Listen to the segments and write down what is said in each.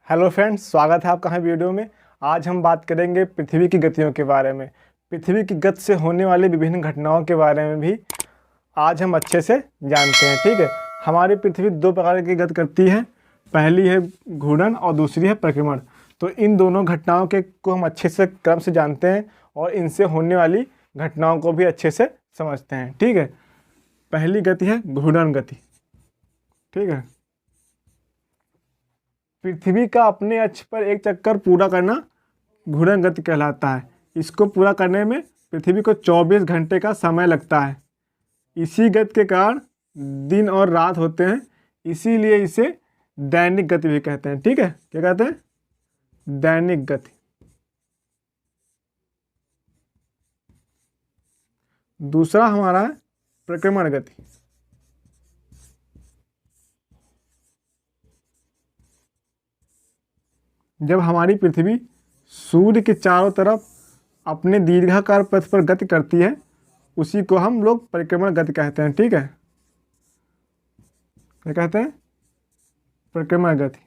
Hello friends, स्वागत है आपका हमारे वीडियो में। आज हम बात करेंगे पृथ्वी की गतियों के बारे में। पृथ्वी की गति से होने वाली विभिन्न घटनाओं के बारे में भी आज हम अच्छे से जानते हैं। ठीक है, हमारी पृथ्वी दो प्रकार की गति करती है। पहली है घूर्णन और दूसरी है परिक्रमण। तो इन दोनों घटनाओं के को हम अच्छे से क्रम से जानते हैं और इनसे होने वाली घटनाओं को भी अच्छे से समझते हैं। ठीक है, पहली गति है घूर्णन गति। ठीक है, पृथ्वी का अपने अक्ष पर एक चक्कर पूरा करना घूर्णन गति कहलाता है। इसको पूरा करने में पृथ्वी को 24 घंटे का समय लगता है। इसी गति के कारण दिन और रात होते हैं, इसीलिए इसे दैनिक गति भी कहते हैं। ठीक है, क्या कहते हैं? दैनिक गति। दूसरा हमारा है परिक्रमण गति। जब हमारी पृथ्वी सूर्य के चारों तरफ अपने दीर्घाकार पथ पर गति करती है, उसी को हम लोग परिक्रमण गति कहते हैं। ठीक है, क्या कहते हैं? परिक्रमण गति।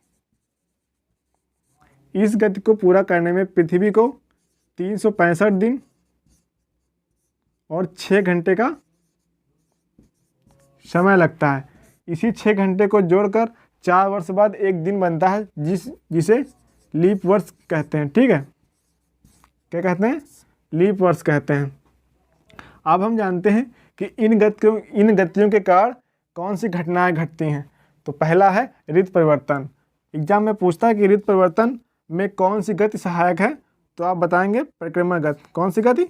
इस गति को पूरा करने में पृथ्वी को 365 दिन और 6 घंटे का समय लगता है। इसी 6 घंटे को जोड़कर 4 वर्ष बाद एक दिन बनता है, जिसे लीप वर्ष कहते हैं। ठीक है, क्या कहते हैं? लीप वर्ष कहते हैं। अब हम जानते हैं कि इन गतियों के कारण कौन सी घटनाएं घटती हैं। तो पहला है ऋतु परिवर्तन। एग्जाम में पूछता है कि ऋतु परिवर्तन में कौन सी गति सहायक है, तो आप बताएंगे परिक्रमण गति। कौन सी गति?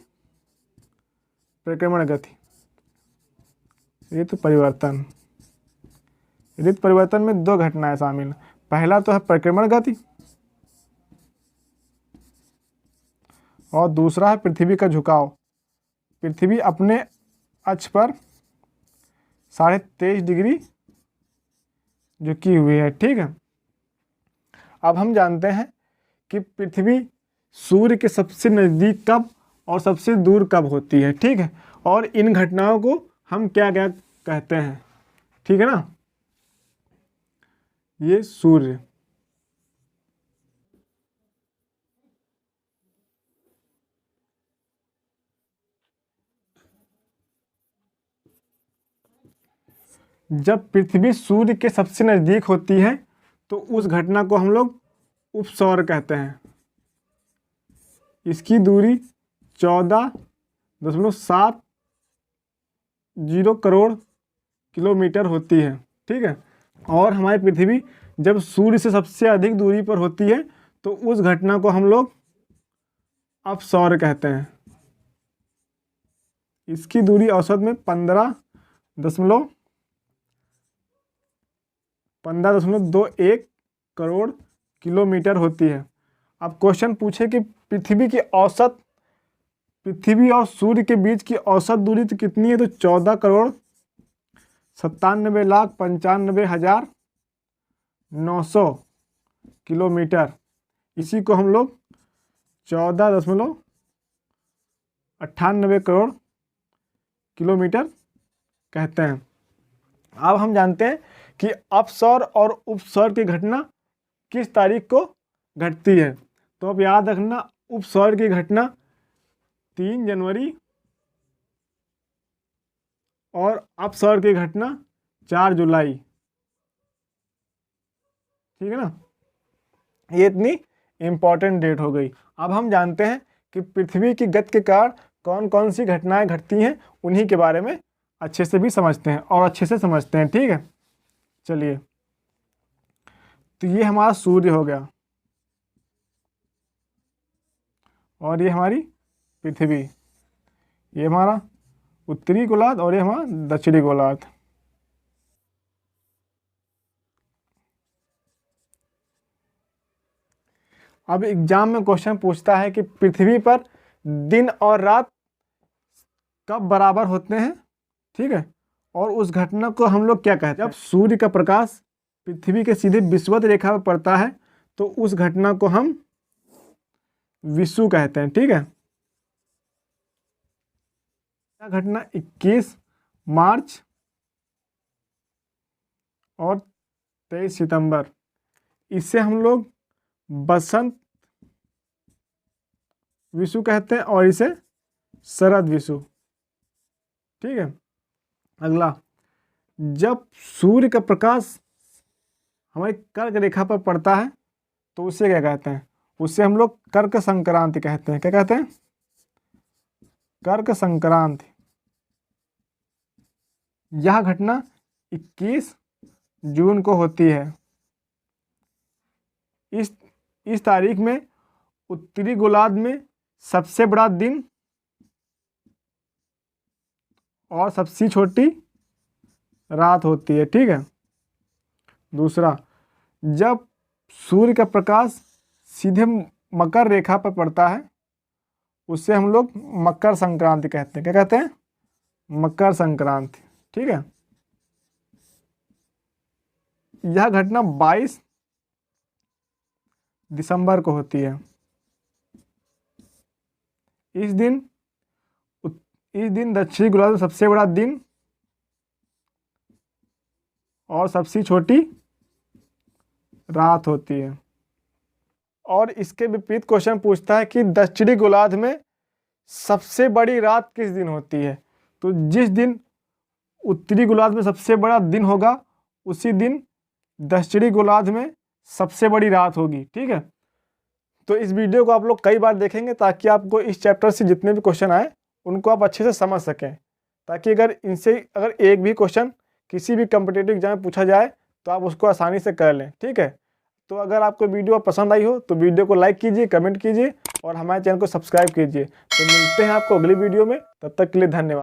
परिक्रमण गति। ऋतु परिवर्तन। ऋतु परिवर्तन में दो घटनाएं शामिल हैं। पहला तो है परिक्रमण गति और दूसरा है पृथ्वी का झुकाव। पृथ्वी अपने अक्ष पर 23.5 डिग्री झुकी हुई है। ठीक है, अब हम जानते हैं कि पृथ्वी सूर्य के सबसे नज़दीक कब और सबसे दूर कब होती है। ठीक है, और इन घटनाओं को हम क्या क्या कहते हैं। ठीक है ना, ये सूर्य, जब पृथ्वी सूर्य के सबसे नज़दीक होती है तो उस घटना को हम लोग उपसौर कहते हैं। इसकी दूरी 14.70 करोड़ किलोमीटर होती है। ठीक है, और हमारी पृथ्वी जब सूर्य से सबसे अधिक दूरी पर होती है तो उस घटना को हम लोग अपसौर कहते हैं। इसकी दूरी औसत में 15.21 करोड़ किलोमीटर होती है। अब क्वेश्चन पूछे कि पृथ्वी और सूर्य के बीच की औसत दूरी तो कितनी है, तो 14,97,95,900 किलोमीटर। इसी को हम लोग 14.98 करोड़ किलोमीटर कहते हैं। अब हम जानते हैं कि अपसौर और उपसौर की घटना किस तारीख को घटती है। तो अब याद रखना, उपसौर की घटना 3 जनवरी और अपसौर की घटना 4 जुलाई। ठीक है ना, ये इतनी इम्पॉर्टेंट डेट हो गई। अब हम जानते हैं कि पृथ्वी की गति के कारण कौन कौन सी घटनाएं घटती हैं, उन्हीं के बारे में अच्छे से भी समझते हैं और अच्छे से समझते हैं। ठीक है, चलिए, तो ये हमारा सूर्य हो गया और ये हमारी पृथ्वी। ये हमारा उत्तरी गोलार्ध और ये हमारा दक्षिणी गोलार्ध। अब एग्जाम में क्वेश्चन पूछता है कि पृथ्वी पर दिन और रात कब बराबर होते हैं। ठीक है, और उस घटना को हम लोग क्या कहते हैं? जब सूर्य का प्रकाश पृथ्वी के सीधे विषुवत रेखा पर पड़ता है तो उस घटना को हम विषु कहते हैं। ठीक है, घटना 21 मार्च और 23 सितंबर, इससे हम लोग बसंत विषु कहते हैं और इसे शरद विषु। ठीक है। अगला, जब सूर्य का प्रकाश हमारी कर्क रेखा पर पड़ता है तो उसे क्या कहते हैं? उसे हम लोग कर्क संक्रांति कहते हैं। क्या कहते हैं? कर्क संक्रांति। यह घटना 21 जून को होती है। इस तारीख में उत्तरी गोलार्ध में सबसे बड़ा दिन और सबसे छोटी रात होती है। ठीक है। दूसरा, जब सूर्य का प्रकाश सीधे मकर रेखा पर पड़ता है उससे हम लोग मकर संक्रांति कहते हैं। क्या कहते हैं? मकर संक्रांति। ठीक है। यह घटना 22 दिसंबर को होती है। इस दिन दक्षिणी गोलार्ध में सबसे बड़ा दिन और सबसे छोटी रात होती है। और इसके विपरीत क्वेश्चन पूछता है कि दक्षिणी गोलार्ध में सबसे बड़ी रात किस दिन होती है? तो जिस दिन उत्तरी गोलार्ध में सबसे बड़ा दिन होगा उसी दिन दक्षिणी गोलार्ध में सबसे बड़ी रात होगी। ठीक है। तो इस वीडियो को आप लोग कई बार देखेंगे ताकि आपको इस चैप्टर से जितने भी क्वेश्चन आए उनको आप अच्छे से समझ सकें, ताकि अगर एक भी क्वेश्चन किसी भी कॉम्पिटिटिव एग्जाम में पूछा जाए तो आप उसको आसानी से कर लें। ठीक है। तो अगर आपको वीडियो पसंद आई हो तो वीडियो को लाइक कीजिए, कमेंट कीजिए और हमारे चैनल को सब्सक्राइब कीजिए। तो मिलते हैं आपको अगली वीडियो में, तब तक के लिए धन्यवाद।